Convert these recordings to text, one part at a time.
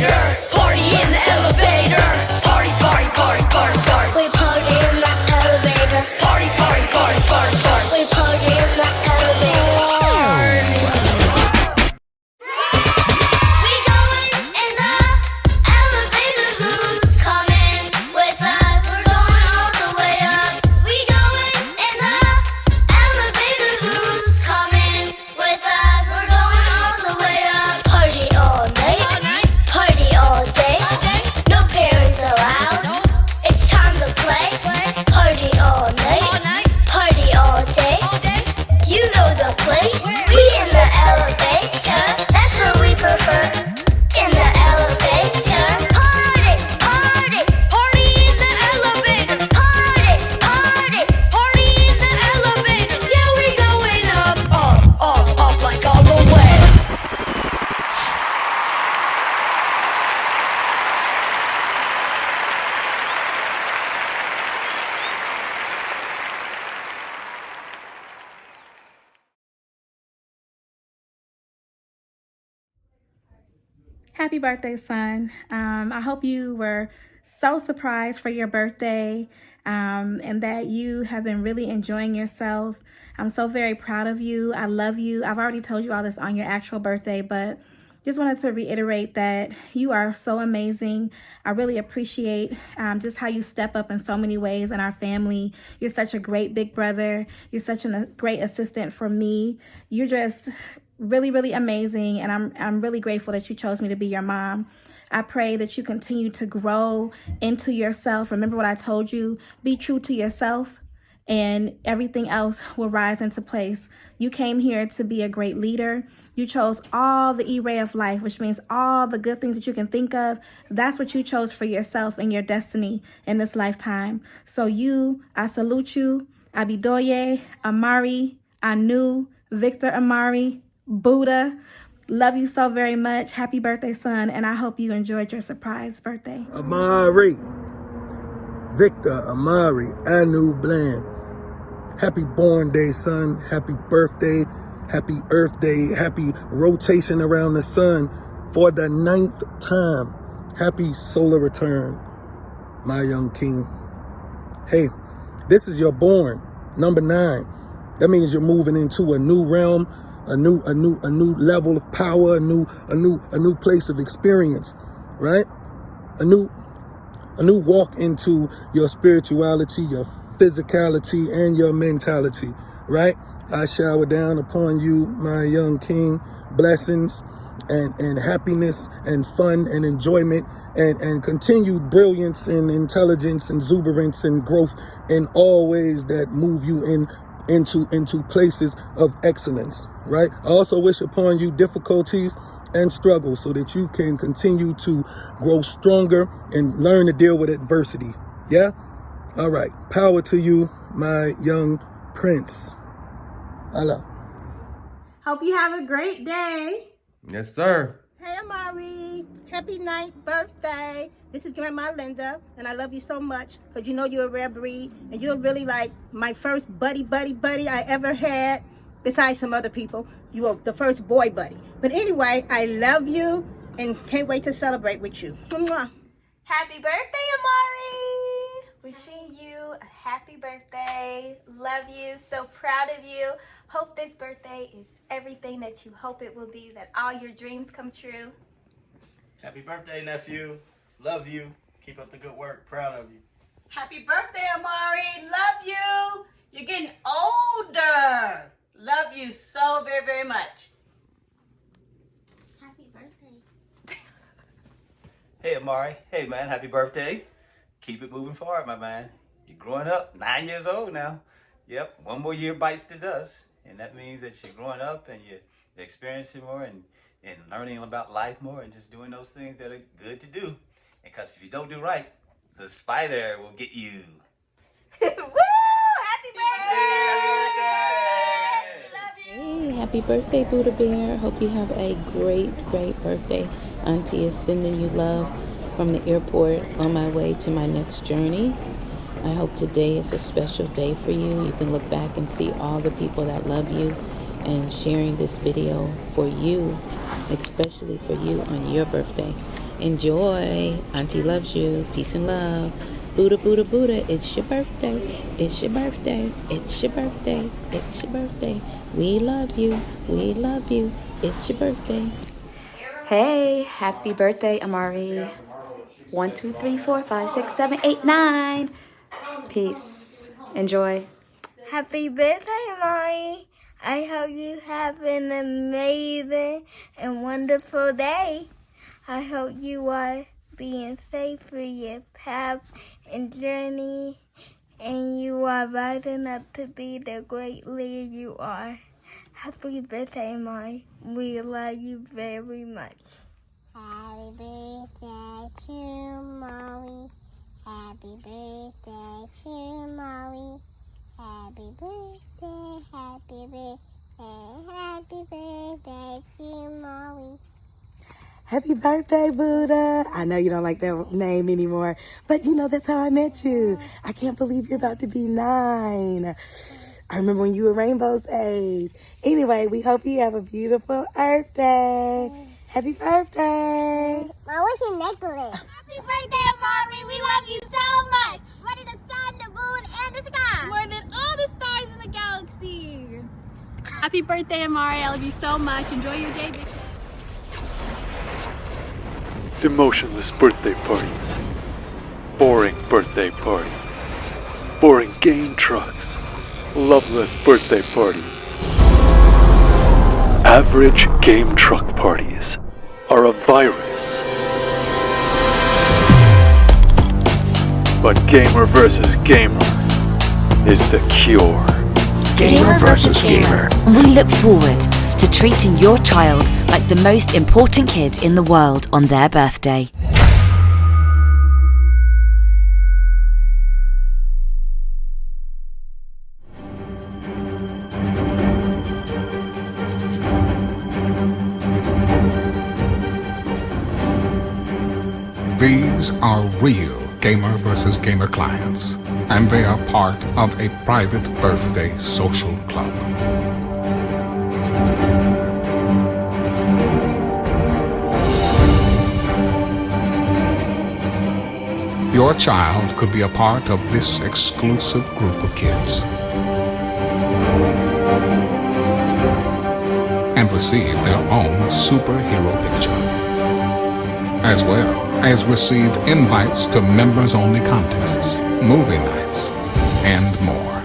elevator. Party in the elevator. Party, party, party, party, party. We party in the elevator. Party, party, party, party, party. We party in the elevator. We going in the elevator. Who's coming with us? We're going all the way up. We going in the elevator. Who's coming with us? We're going all the way up. Party all night. Party all day. No parents allowed. It's time to play. Party all night. Party all day. You know the place. We in the elevator. That's what we prefer. In the elevator. Party, party, party in the elevator. Party, party, party in the elevator. Yeah, we going up, up like all the way. Happy birthday, son. I hope you were so surprised for your birthday and that you have been really enjoying yourself. I'm so very proud of you. I love you. I've already told you all this on your actual birthday, but just wanted to reiterate that you are so amazing. I really appreciate just how you step up in so many ways in our family. You're such a great big brother. You're such a great assistant for me. You're just really, really amazing, and I'm really grateful that you chose me to be your mom. I pray that you continue to grow into yourself. Remember what I told you, be true to yourself and everything else will rise into place. You came here to be a great leader. You chose all the E-ray of life, which means all the good things that you can think of. That's what you chose for yourself and your destiny in this lifetime. So I salute you, Abidoye, Amari, Anu, Victor Amari, Buddha. Love you so very much. Happy birthday, son, and I hope you enjoyed your surprise birthday. Amari, Victor Amari, Anu Bland. Happy born day, son. Happy birthday. Happy Earth Day. Happy rotation around the sun for the 9th time. Happy solar return, my young king. Hey, this is your born, number 9. That means you're moving into a new realm, a new level of power, a new place of experience, right? A new walk into your spirituality, your physicality, and your mentality, right? I shower down upon you, my young king, blessings and happiness and fun and enjoyment and continued brilliance and intelligence and exuberance and growth in all ways that move you into places of excellence, right? I also wish upon you difficulties and struggles so that you can continue to grow stronger and learn to deal with adversity. Yeah? All right. Power to you, my young prince. Allah. Hope you have a great day. Yes, sir. Hey, Amari. Happy 9th birthday. This is Grandma Linda, and I love you so much because you know you're a rare breed, and you're really like my first buddy I ever had, besides some other people. You were the first boy buddy. But anyway, I love you and can't wait to celebrate with you. Mwah. Happy birthday, Amari! Wishing you a happy birthday. Love you. So proud of you. Hope this birthday is everything that you hope it will be, that all your dreams come true. Happy birthday, nephew. Love you. Keep up the good work. Proud of you. Happy birthday, Amari. Love you. You're getting older. Love you so very, very much. Happy birthday. Hey, Amari. Hey, man. Happy birthday. Keep it moving forward, my man. You're growing up. 9 years old now. Yep. One more year bites the dust. And that means that you're growing up and you're experiencing more and learning about life more and just doing those things that are good to do. Because if you don't do right, the spider will get you. Woo! Happy birthday! Hey, happy birthday, Buddha Bear. Hope you have a great birthday. Auntie is sending you love from the airport on my way to my next journey. I hope today is a special day for you. You can look back and see all the people that love you and sharing this video for you, especially for you on your birthday. Enjoy. Auntie loves you. Peace and love. Buddha, Buddha, Buddha, it's your birthday. It's your birthday. It's your birthday. It's your birthday. We love you. We love you. It's your birthday. Hey, happy birthday, Amari. 1, 2, 3, 4, 5, 6, 7, 8, 9. Peace. Enjoy. Happy birthday, Amari. I hope you have an amazing and wonderful day. I hope you are being safe for your path and journey, and you are rising up to be the great leader you are. Happy birthday, Amari. We love you very much. Happy birthday to Maury. Happy birthday to Maury. Happy birthday, happy birthday to Maury. Happy birthday, Buddha. I know you don't like that name anymore, but you know, that's how I met you. I can't believe you're about to be 9. I remember when you were Rainbow's age. Anyway, we hope you have a beautiful Earth Day. Happy birthday. Mom, what's your necklace? Happy birthday, Amari. We love you so much. More than the sun, the moon, and the sky. More than all the stars in the galaxy. Happy birthday, Amari. I love you so much. Enjoy your day, big. Emotionless birthday parties. Boring birthday parties. Boring game trucks. Loveless birthday parties. Average game truck parties are a virus. But gamer versus gamer is the cure. Gamer versus gamer. We look forward to treating your child like the most important kid in the world on their birthday. These are real gamer versus gamer clients, and they are part of a private birthday social club. Your child could be a part of this exclusive group of kids and receive their own superhero picture, as well as receive invites to members-only contests, movie nights, and more.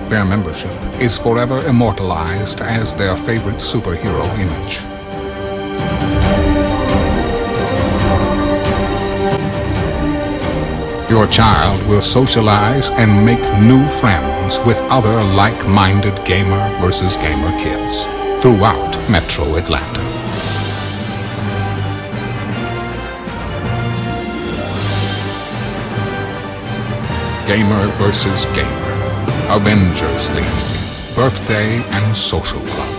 Their membership is forever immortalized as their favorite superhero image. Your child will socialize and make new friends with other like-minded gamer versus gamer kids throughout Metro Atlanta. Gamer versus Gamer, Avengers League, Birthday and Social Club.